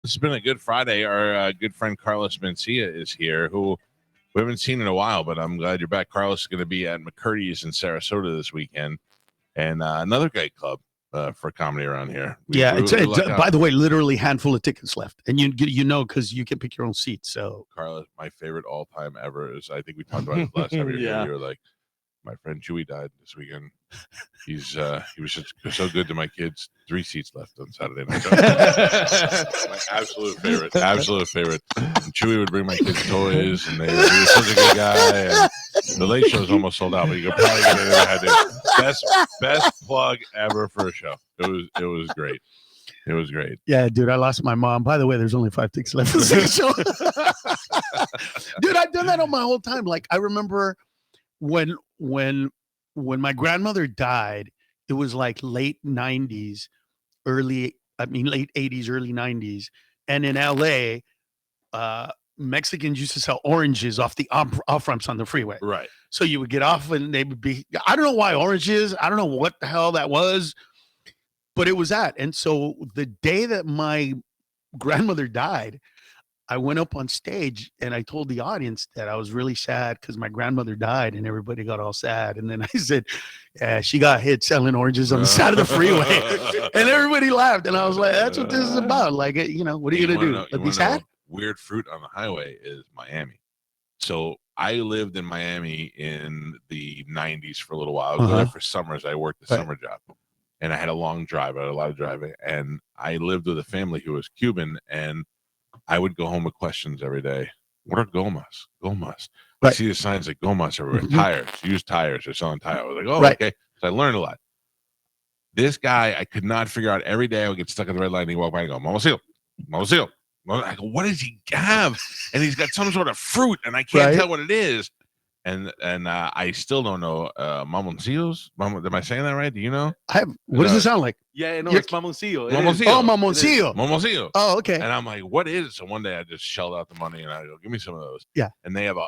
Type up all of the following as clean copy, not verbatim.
It's been a good Friday. Our good friend Carlos Mencia is here, who we haven't seen in a while, but I'm glad you're back. Carlos is going to be at McCurdy's in Sarasota this weekend, and another great club for comedy around here. It's by the way, literally handful of tickets left, and you know because you can pick your own seat. So Carlos, my favorite all time ever is, I think we talked about it last time you were here. You were like, my friend Chewy died this weekend. He was just so good to my kids. 3 seats left on Saturday night. My absolute favorite. And Chewy would bring my kids toys, and he was such a good guy. And the late show's almost sold out, but you could probably get it if I had to. Best plug ever for a show. It was great. It was great. Yeah, dude, I lost my mom. By the way, there's only 5 tickets left for the show. Dude, I've done that on my whole time. Like I remember when my grandmother died, it was like late 80s, early 90s. And in LA, Mexicans used to sell oranges off the off ramps on the freeway. Right. So you would get off and they would be, I don't know why oranges. I don't know what the hell that was, but it was that. And so the day that my grandmother died, I went up on stage and I told the audience that I was really sad because my grandmother died and everybody got all sad. And then I said, yeah, she got hit selling oranges on the side of the freeway. And everybody laughed. And I was like, that's what this is about. Like, what are you going to do? Be sad? Weird fruit on the highway is Miami. So I lived in Miami in the 90s for a little while. I was there for summers. I worked a summer job. And I had a long drive. I had a lot of driving. And I lived with a family who was Cuban. And I would go home with questions every day. What are gomas? Gomas. I see the signs like gomas everywhere. Tires. Use tires. They're selling tires. I was like, oh, okay. So I learned a lot. This guy, I could not figure out. Every day I would get stuck at the red light and he'd walk by and go, Mamacillo. I go, what does he have? And he's got some sort of fruit and I can't tell what it is. And I still don't know. Mamoncillos? Am I saying that right? Do you know? What does it sound like? Yeah, no, it's Mamoncillo. Oh, Mamoncillo. Mamoncillo. Oh, okay. And I'm like, what is it? So one day I just shelled out the money and I go, give me some of those. Yeah. And they have a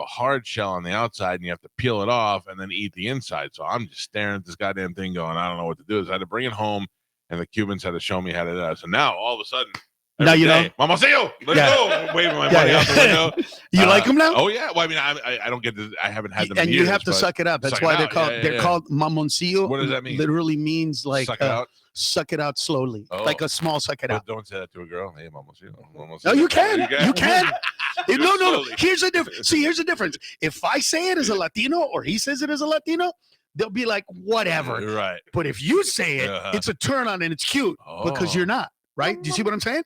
hard shell on the outside and you have to peel it off and then eat the inside. So I'm just staring at this goddamn thing going, I don't know what to do. So I had to bring it home and the Cubans had to show me how to do that. So now all of a sudden, now you know, Mamoncillo, let's go. Waving my money out the window. You like them now? Oh yeah. Well, I mean, I don't get this. I haven't had them. And in years, you have to suck it up. That's why they're called Mamoncillo. What does that mean? Literally means like suck it out. Suck it out slowly, like a small suck it out. Don't say that to a girl. Hey, Mamoncillo. No, you can. You can. No. Here's the difference. See, here's the difference. If I say it as a Latino or he says it as a Latino, they'll be like, whatever. Right. But if you say it, it's a turn on and it's cute because you're not. Right? Do you see what I'm saying?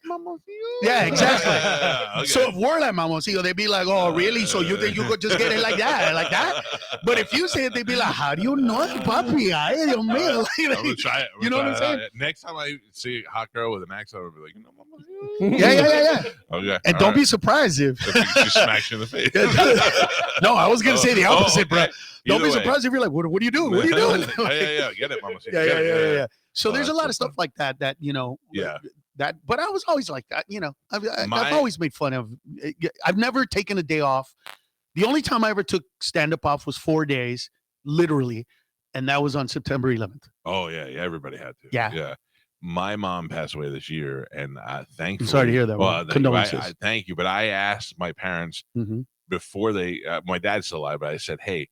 Yeah, exactly. Okay. So if we're like Mamoncillo, they'd be like, oh, really? So you think you could just get it like that? But if you say it, they'd be like, how do you know it, papi? Ay, Dios mío. I'm gonna try it. You know what I'm saying? Next time I see a hot girl with an accent, I'll be like, Mamoncillo. Yeah. Okay. And don't be surprised if she smacks you in the face. No, I was going to say the opposite, bro. Don't be surprised if you're like, what are you doing? What are you doing? Yeah. Get it, Mamoncillo. Yeah. So there's a lot of stuff like that, but I was always like that, I've always made fun of. I've never taken a day off. The only time I ever took stand-up off was 4 days, literally, and that was on September 11th. Oh yeah, everybody had to. Yeah. My mom passed away this year, and thankfully, I'm sorry to hear that. Well, condolences. Thank you, but I asked my parents before they. My dad's still alive, but I said, "Hey,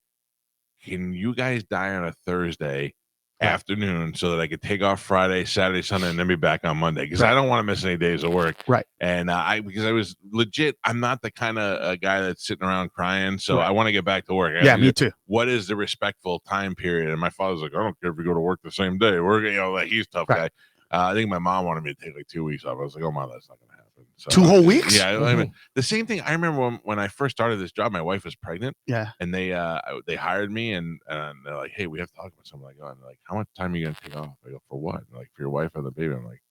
can you guys die on a Thursday afternoon so that I could take off Friday, Saturday, Sunday, and then be back on Monday because I don't want to miss any days of work." Right. And because I was legit, I'm not the kind of guy that's sitting around crying, so I want to get back to work. Me too. What is the respectful time period? And my father's like, I don't care if you go to work the same day. We're like he's a tough guy. I think my mom wanted me to take like 2 weeks off. I was like, oh, Mom, that's not going to happen. So, 2 whole weeks? Yeah. I mean, the same thing. I remember when I first started this job, my wife was pregnant. Yeah. And they hired me and they're like, hey, we have to talk about something. And they're like, how much time are you going to take off? I go, for what? And like, for your wife and the baby. I'm like,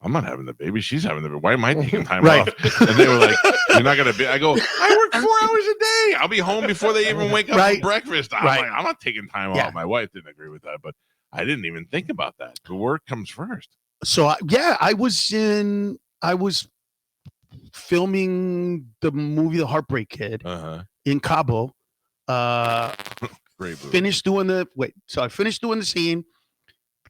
I'm not having the baby. She's having the baby. Why am I taking time off? And they were like, you're not going to be. I go, I work 4 hours a day. I'll be home before they even wake up for breakfast. I'm like, I'm not taking time off. My wife didn't agree with that, but I didn't even think about that. The work comes first. So I was filming the movie The Heartbreak Kid in Cabo. Great movie. I finished doing the scene,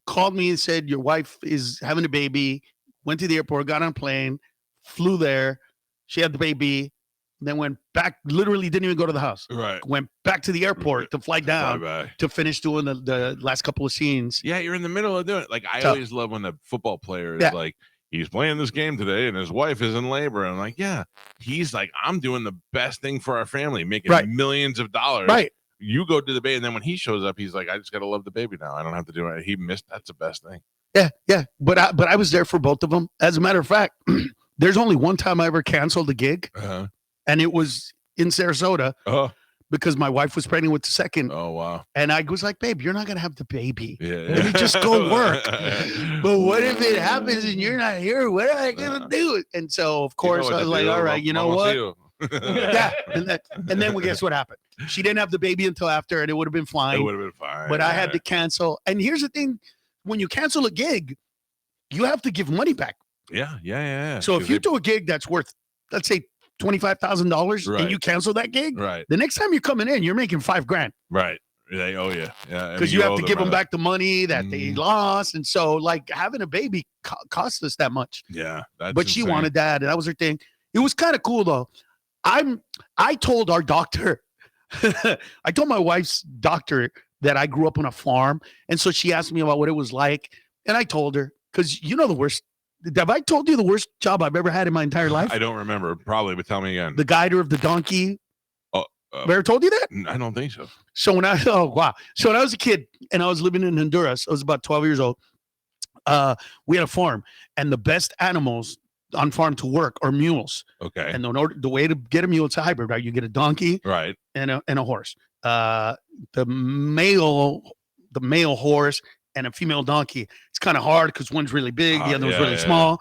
called me and said, your wife is having a baby, went to the airport, got on a plane, flew there. She had the baby, then went back. Literally didn't even go to the house. Right. Went back to the airport to fly down Bye-bye. to finish doing the last couple of scenes. Yeah, you're in the middle of doing it. Like I always love when the football player is like, he's playing this game today and his wife is in labor. And I'm like, yeah, he's like, I'm doing the best thing for our family, making millions of dollars. Right. You go to the baby, and then when he shows up, he's like, I just got to love the baby now. I don't have to do it. He missed. That's the best thing. Yeah. But I was there for both of them. As a matter of fact, there's only one time I ever canceled a gig, and it was in Sarasota because my wife was pregnant with the second. Oh, wow. And I was like, babe, you're not going to have the baby. Yeah. Let me just go work. But what if it happens and you're not here? What am I going to do? And so, of course, I was like, all right, you know what? Yeah. And then guess what happened? She didn't have the baby until after, and it would have been fine. It would have been fine. But I had to cancel. And here's the thing. When you cancel a gig, you have to give money back. Yeah. So if you do a gig that's worth, let's say, $25,000 and you cancel that gig, the next time you're coming in, you're making $5,000. Right. They owe you. Yeah. Because you have to give them back the money that they lost. And so, like, having a baby cost us that much. Yeah. But she wanted that, and that was her thing. It was kind of cool, though. I told our doctor, I told my wife's doctor that I grew up on a farm. And so she asked me about what it was like. And I told her, because you know the worst. Have I told you the worst job I've ever had in my entire life? I don't remember, probably, but tell me again. The guider of the donkey. Ever told you that? I don't think so. So when I was a kid and I was living in Honduras, I was about 12 years old. We had a farm, and the best animals on farm to work are mules. Okay. And the way to get a mule, it's a hybrid, right? You get a donkey, right, and a horse. The male horse and a female donkey. It's kind of hard because one's really big, the other one's really small.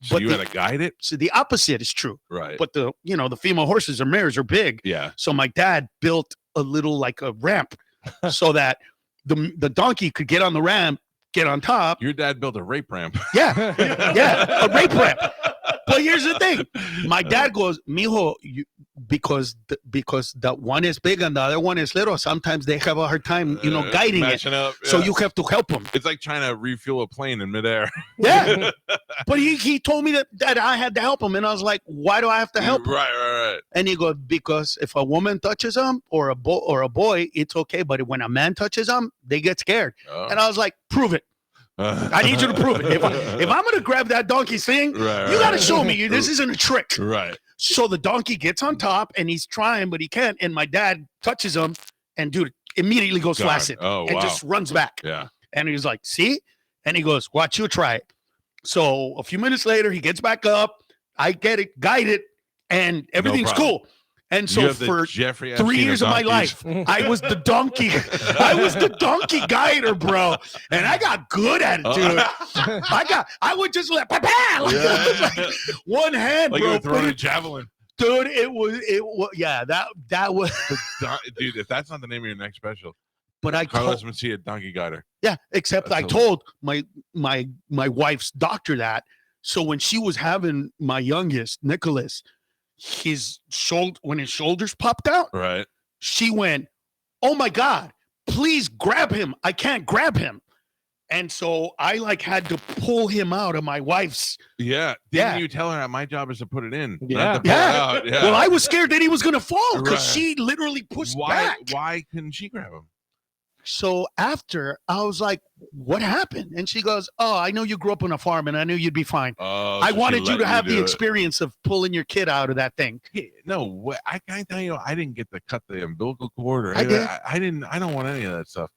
So you got to guide it? So the opposite is true. Right. But the female horses or mares are big. Yeah. So my dad built a little like a ramp so that the donkey could get on the ramp, get on top. Your dad built a rape ramp. Yeah, a rape ramp. But here's the thing. My dad goes, mijo, because the one is big and the other one is little. Sometimes they have a hard time, guiding it. Up, So you have to help them. It's like trying to refuel a plane in midair. Yeah. But he told me that I had to help him. And I was like, why do I have to help him? Right. And he goes, because if a woman touches him or a boy, it's okay. But when a man touches him, they get scared. Oh. And I was like, prove it. I need you to prove it. If I'm going to grab that donkey's thing, you got to show me. This isn't a trick. Right. So the donkey gets on top, and he's trying, but he can't. And my dad touches him, and dude immediately goes flaccid and just runs back. Yeah. And he's like, see? And he goes, watch you try it. So a few minutes later, he gets back up. I get it, guide it, and everything's cool. And so for 3 years of my life, I was the donkey. I was the donkey guider, bro. And I got good at it, dude. I would just like one hand, like bro. you were throwing a javelin. Dude, it was that was dude, if that's not the name of your next special. But I Carlos Mencia, donkey guider. Yeah, except that's I told my wife's doctor that. So when she was having my youngest, Nicholas, when his shoulders popped out, right, she went, oh my God, please grab him. I can't grab him. And so I had to pull him out of my wife's. Yeah. Didn't you tell her that my job is to put it in? Yeah. Not to pull it out? Yeah. Well, I was scared that he was going to fall because she literally pushed back. Why couldn't she grab him? So after, I was like, what happened? And she goes, oh, I know you grew up on a farm and I knew you'd be fine. I wanted you to have the experience of pulling your kid out of that thing. Yeah, no, I can't tell you, I didn't get to cut the umbilical cord. Or I did. I don't want any of that stuff.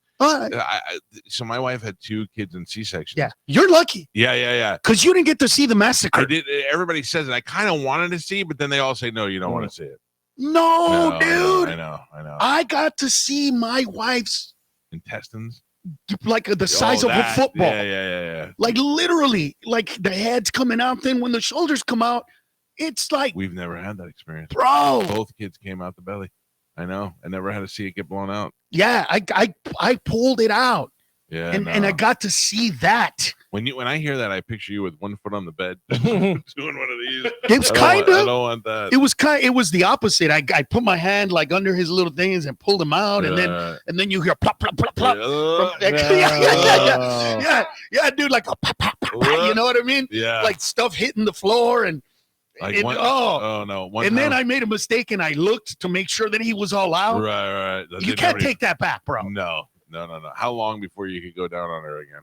So my wife had 2 kids in C-section. Yeah. You're lucky. Yeah. Because you didn't get to see the massacre. I did. Everybody says it. I kind of wanted to see, but then they all say, no, you don't want to see it. No, dude. I know. I got to see my wife's intestines, like the size of a football. Yeah. Like literally, like the head's coming out. Then when the shoulders come out, it's like we've never had that experience, bro. Both kids came out the belly. I know. I never had to see it get blown out. Yeah, I pulled it out. Yeah, and I got to see that. When I hear that, I picture you with one foot on the bed doing one of these. It was kind of. I don't want that. It was the opposite. I put my hand like under his little things and pulled him out, and then you hear plop plop plop plop. Yeah, dude, like a pop pop pop. You know what I mean? Yeah, like stuff hitting the floor, and Like And, one, oh no. And then I made a mistake and I looked to make sure that he was all out. Right. You can't take that back, bro. No. How long before you could go down on her again?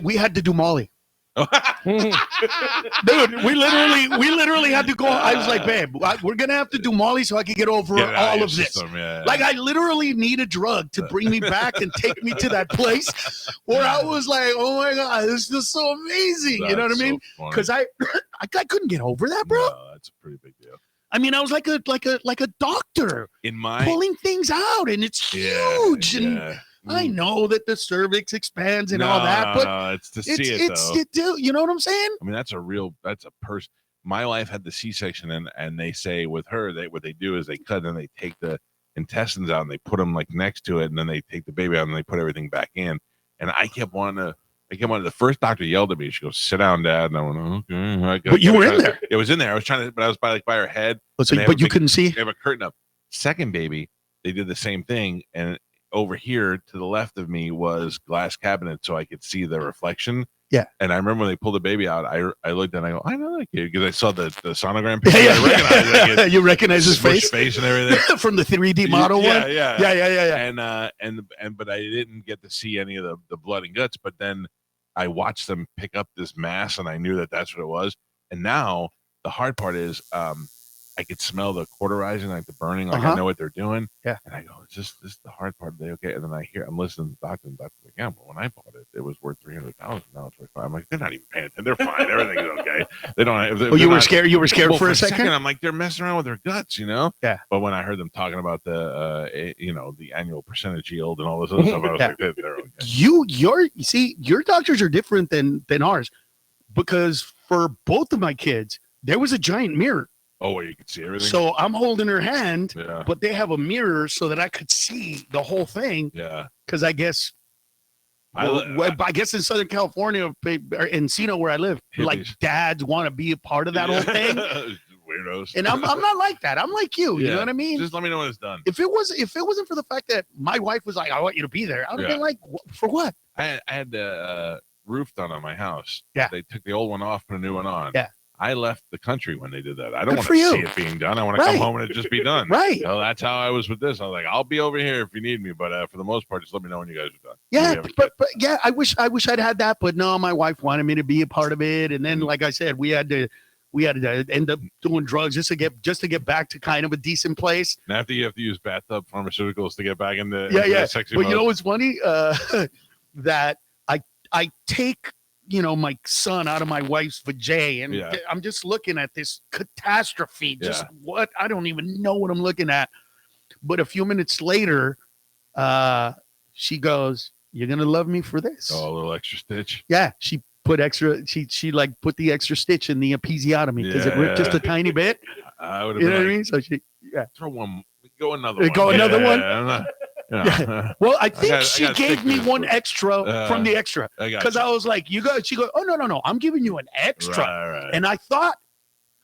We had to do Molly. Dude, we literally had to go. I was like, babe, we're gonna have to do Molly so I can get over all of this. Yeah. Like, I literally need a drug to bring me back and take me to that place where I was like, oh my god, this is so amazing. You know what I mean? Because I couldn't get over that, bro. No, that's a pretty big deal. I mean, I was like a doctor pulling things out, and it's huge. And I know that the cervix expands and all that, but it's to see it though. You know what I'm saying? I mean, that's a person. My wife had the C-section, and they say with her, what they do is they cut and they take the intestines out and they put them like next to it, and then they take the baby out and they put everything back in. And I kept wanting. The first doctor yelled at me. She goes, "Sit down, Dad." And I went, "Okay." But you were in there. It was in there. I was trying to, but I was by her head. But you couldn't see. They have a curtain up. Second baby, they did the same thing, and over here to the left of me was glass cabinet, so I could see the reflection. Yeah. And I remember when they pulled the baby out, I looked and I go, I know that kid, because I saw the sonogram picture. I recognized that kid. You recognize his face and everything from the 3D model one. Yeah. And but I didn't get to see any of the blood and guts. But then I watched them pick up this mass, and I knew that that's what it was. And now the hard part is, I could smell the cauterizing, like the burning, like I know what they're doing. Yeah. And I go, this is the hard part of the day. Okay. And then I'm listening to the doctor, and the doctor's like, yeah, but when I bought it, it was worth $300,000. Now it's worth $500,000. I'm like, they're not even paying attention. They're fine. Everything's okay. They don't. You were scared. You were scared for a second. I'm like, they're messing around with their guts, you know? Yeah. But when I heard them talking about the annual percentage yield and all this other stuff, I was like, they're okay. Your doctors are different than ours, because for both of my kids, there was a giant mirror. Oh, where you could see everything. So I'm holding her hand, but they have a mirror so that I could see the whole thing. Yeah. Because I guess, I guess in Southern California, or in Encino where I live, like dads want to be a part of that whole thing. Weirdos. And I'm not like that. I'm like you. You know what I mean? Just let me know when it's done. If it wasn't for the fact that my wife was like, I want you to be there, I would have been like, for what? I had the roof done on my house. Yeah. They took the old one off, put a new one on. Yeah. I left the country when they did that. I don't want to see it being done. I want to come home and it just be done. Right. You know, that's how I was with this. I was like, I'll be over here if you need me, but for the most part, just let me know when you guys are done. Yeah, but I wish I'd had that, but no, my wife wanted me to be a part of it, and then, like I said, we had to end up doing drugs just to get back to kind of a decent place. And after you have to use bathtub pharmaceuticals to get back into sexy But mode. you know what's funny? That I take my son out of my wife's vajay, and I'm just looking at this catastrophe. Just what? I don't even know what I'm looking at. But a few minutes later, she goes, "You're gonna love me for this." Oh, a little extra stitch. Yeah, she put extra. She like put the extra stitch in the episiotomy because it ripped just a tiny bit. I would have. You know what I mean? So throw one. Go another one. Go another one. Yeah. Well, I think she gave me one extra from the extra, because I was like, "You go." She goes, "Oh no, I'm giving you an extra." Right. And I thought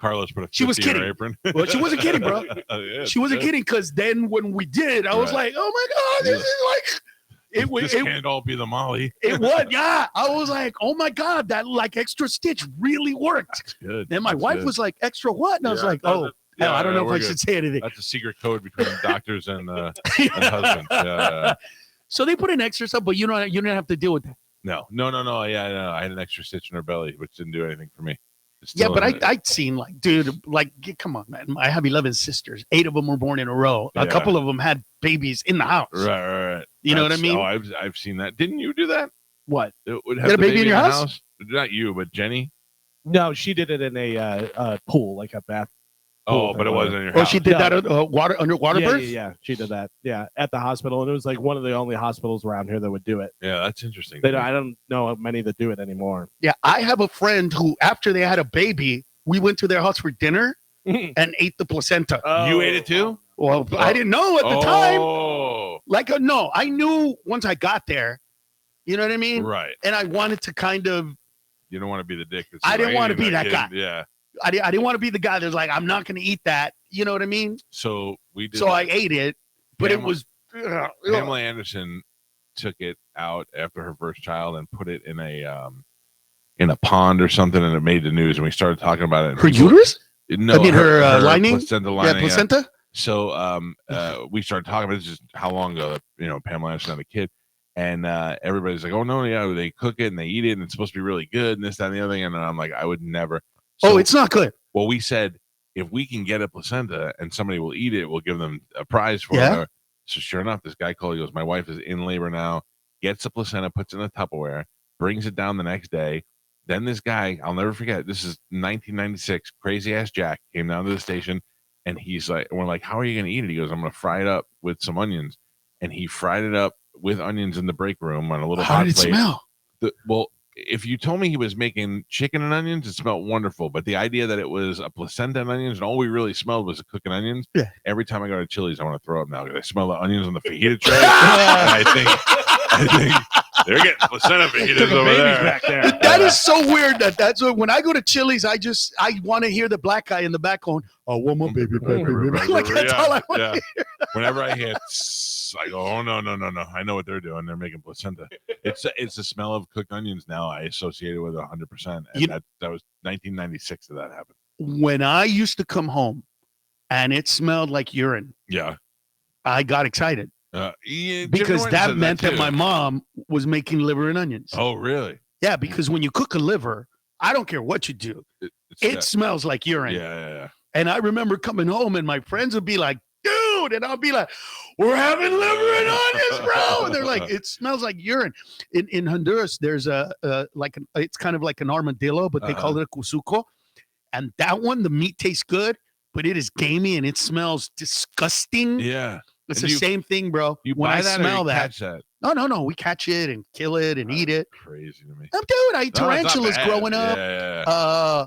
Carlos put she was kidding. Apron. Well, she wasn't kidding, bro. She wasn't kidding, because then when we did, I was like, "Oh my god, this is like." This can't all be the Molly. It would, yeah. I was like, "Oh my god, that like extra stitch really worked." That's good. Then my wife was like, "Extra what?" And I was like, "Oh." Hell, I don't know if I should say anything. That's a secret code between doctors and husbands. Yeah. So they put in extra stuff, but you don't have to deal with that. No. Yeah, I had an extra stitch in her belly, which didn't do anything for me. Yeah, but I'd seen dude, come on, man. I have 11 sisters. 8 of them were born in a row. A couple of them had babies in the house. Right. You know what I mean? Oh, I've seen that. Didn't you do that? What? It would have a baby in your house? Not you, but Jenny. No, she did it in a pool, like a bath. Oh, but it wasn't in your house. Oh, she did that underwater birth? Yeah, she did that. Yeah, at the hospital, and it was like one of the only hospitals around here that would do it. Yeah, that's interesting. I don't know many that do it anymore. Yeah, I have a friend who, after they had a baby, we went to their house for dinner and ate the placenta. You ate it too? Well, I didn't know at the time. No, I knew once I got there. You know what I mean? Right. And I wanted to kind of. You don't want to be the dick. I didn't want to be that guy. Yeah. I didn't want to be the guy that's like, I'm not going to eat that. You know what I mean? So we did. So I ate it, but it was. Pamela Anderson took it out after her first child and put it in in a pond or something, and it made the news, and we started talking about it. Her uterus? No, I mean her lining. Placenta lining. Yeah, placenta. So we started talking about this is how long ago, Pamela Anderson had a kid, and everybody's like, oh no, yeah, they cook it and they eat it and it's supposed to be really good and this, that, and the other thing. And I'm like, I would never. So, it's not good. Well, we said if we can get a placenta and somebody will eat it, we'll give them a prize for it. So sure enough, this guy called. He goes, my wife is in labor now. Gets a placenta, puts it in a Tupperware, brings it down the next day. Then this guy, I'll never forget. This is 1996. Crazy ass Jack came down to the station. And he's like, we're like, how are you going to eat it? He goes, I'm going to fry it up with some onions. And he fried it up with onions in the break room on a little hot plate. How did it smell? Well, if you told me he was making chicken and onions, it smelled wonderful. But the idea that it was a placenta and onions, and all we really smelled was the cooking onions. Yeah. Every time I go to Chili's, I want to throw up now because I smell the onions on the fajita tray. And I think they're getting placenta fajitas over there. Back there. That is so weird. That's what, when I go to Chili's, I want to hear the black guy in the back going, "Oh, one more baby, baby, baby." Like that's all I want to hear. Whenever I hear, I go, "Oh no, no, no, no!" I know what they're doing. They're making placenta. It's the smell of cooked onions now. I associate it with 100%. And that was 1996 that happened. When I used to come home, and it smelled like urine. Yeah, I got excited. Because that meant that my mom was making liver and onions. Oh, really? Yeah, because when you cook a liver, I don't care what you do, it smells like urine. Yeah. And I remember coming home and my friends would be like, dude, and I'll be like, we're having liver and onions, bro. And they're like, it smells like urine. In Honduras, there's it's kind of like an armadillo, but they call it a cusuco. And that one, the meat tastes good, but it is gamey and it smells disgusting. Yeah. It's the same thing, bro. When I smell that. Catch that. No. We catch it and kill it and eat it. Crazy to me. Oh, dude, I ate tarantulas growing up. Yeah.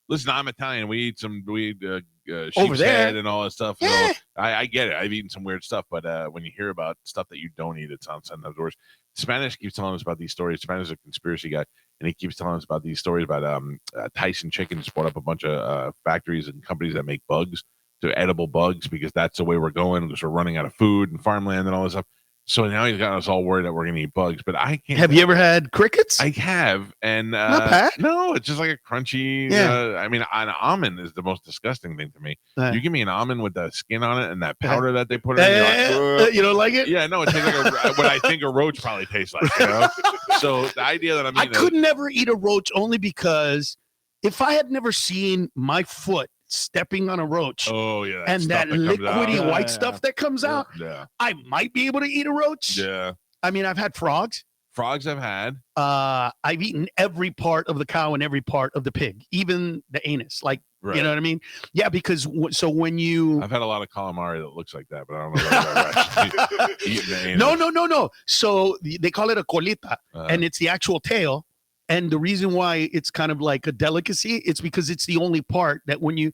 Listen, I'm Italian. We eat sheep's over there head and all that stuff. Yeah. So I get it. I've eaten some weird stuff, but when you hear about stuff that you don't eat, it sounds sometimes worse. Spanish keeps telling us about these stories. Spanish is a conspiracy guy, and he keeps telling us about these stories about Tyson Chickens bought up a bunch of factories and companies that make bugs. To edible bugs because that's the way we're going because we're running out of food and farmland and all this stuff. So now he's got us all worried that we're going to eat bugs. But I can't. Have you ever had crickets? I have, and not bad. No, it's just like a crunchy. Yeah. I mean, an almond is the most disgusting thing to me. You give me an almond with the skin on it and that powder that they put in. You don't like it? Yeah, no, it tastes like what I think a roach probably tastes like. So the idea that I could never eat a roach only because if I had never seen my foot stepping on a roach and that liquidy white stuff that comes out, I might be able to eat a roach. Yeah. I mean, I've had frogs. Frogs I've had. I've eaten every part of the cow and every part of the pig, even the anus. Like, you know what I mean? Yeah, because when you... I've had a lot of calamari that looks like that, but I don't know whether I've actually eaten the anus. No. So they call it a colita, and it's the actual tail. And the reason why it's kind of like a delicacy, it's because it's the only part that when you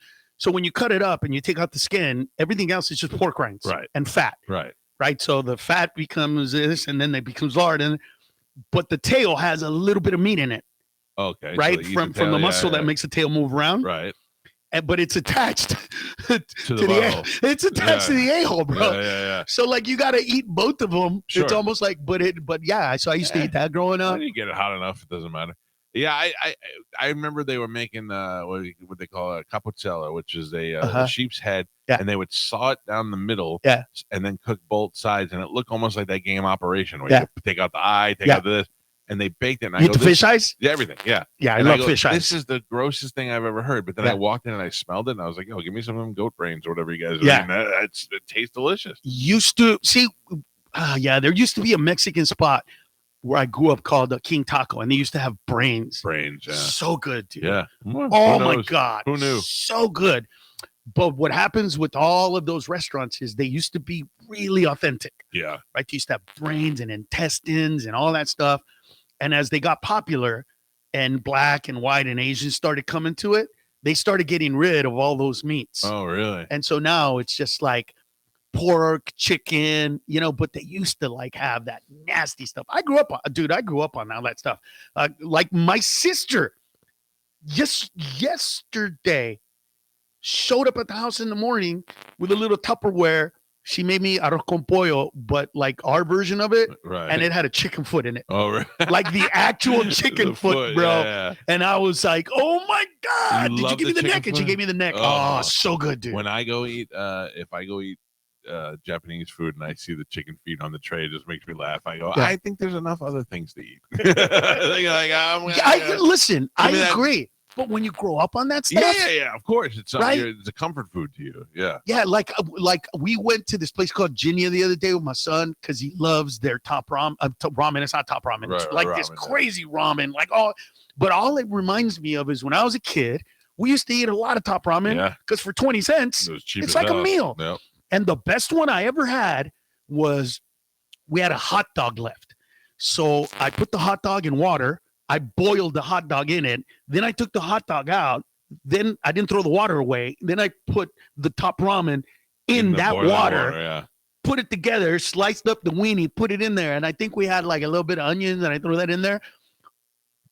cut it up and you take out the skin, everything else is just pork rinds and fat. Right. So the fat becomes this and then it becomes lard. But the tail has a little bit of meat in it. Okay. Right. From the muscle that makes the tail move around. Right. But it's attached to the it's attached to the a-hole, bro. Yeah. So like you got to eat both of them. Sure. It's almost like, so I used to eat that growing up. When you get it hot enough, it doesn't matter. Yeah, I remember they were making what they call a capucella, which is a sheep's head, and they would saw it down the middle, and then cook both sides, and it looked almost like that game Operation where you take out the eye, take out this. And they baked it. And you eat the fish eyes? Yeah, everything. Yeah. Yeah, I love fish eyes. This is the grossest thing I've ever heard. But then I walked in and I smelled it and I was like, give me some of them goat brains or whatever you guys are. Yeah. It tastes delicious. Used to see, there used to be a Mexican spot where I grew up called King Taco, and they used to have brains. Brains, yeah. So good, dude. Yeah. Oh my God. Who knew? So good. But what happens with all of those restaurants is they used to be really authentic. Yeah. Right? They used to have brains and intestines and all that stuff. And as they got popular and black and white and Asians started coming to it, they started getting rid of all those meats. Oh, really? And so now it's just like pork, chicken, but they used to like have that nasty stuff. I grew up on all that stuff. Like my sister yesterday showed up at the house in the morning with a little Tupperware She made me arroz con pollo, but like our version of it, Right. and it had a chicken foot in it. Oh, right. Like the actual chicken The foot, bro. Yeah. And I was like, oh my God, You did you love give me the the neck? chicken And she foot? gave me the neck. Oh. Oh, so good, dude. When I go eat, if I go eat Japanese food and I see the chicken feet on the tray, it just makes me laugh. I go, Yeah. I think there's enough other things to eat. Listen, I Give me that- agree. But when you grow up on that yeah, stuff, yeah, yeah. Of course, it's Right? It's a comfort food to you. Yeah. yeah, like we went to this place called Jinya the other day with my son because he loves their top ramen. Ramen, it's not top ramen. It's Right, like ramen, this yeah. crazy ramen. Like but all it reminds me of is when I was a kid, we used to eat a lot of top ramen Yeah. because for 20 cents, It was cheap it's as like a hell. meal. Yep. And the best one I ever had was we had a hot dog left. So I put the hot dog in water. I boiled the hot dog in it. Then I took the hot dog out. Then I didn't throw the water away. Then I put the top ramen in the that boiling water, yeah. put it together, sliced up the weenie, put it in there. And I think we had like a little bit of onions and I threw that in there.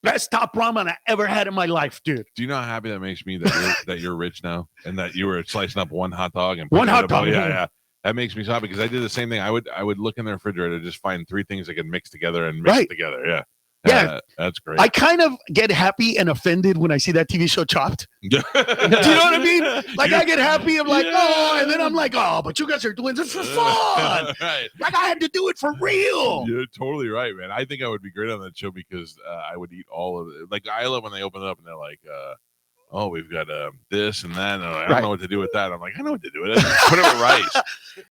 Best top ramen I ever had in my life, dude. Do you know how happy that makes me that you're rich now and that you were slicing up one hot dog and One putting it in hot a bowl? dog. Yeah, yeah. That makes me so happy because I did the same thing. I would look in the refrigerator, just find 3 things I could mix together and mix Right. it together. Yeah. Yeah. That's great. I kind of get happy and offended when I see that TV show Chopped. Do you know what I mean? Like I get happy. I'm like, oh, and then I'm like, oh, but you guys are doing this for fun. Right. Like I had to do it for real. You're totally right, man. I think I would be great on that show because I would eat all of it. Like I love when they open it up and they're like, oh, we've got this and that. And I don't know what to do with that. I'm like, I know what to do with it. Put it with rice.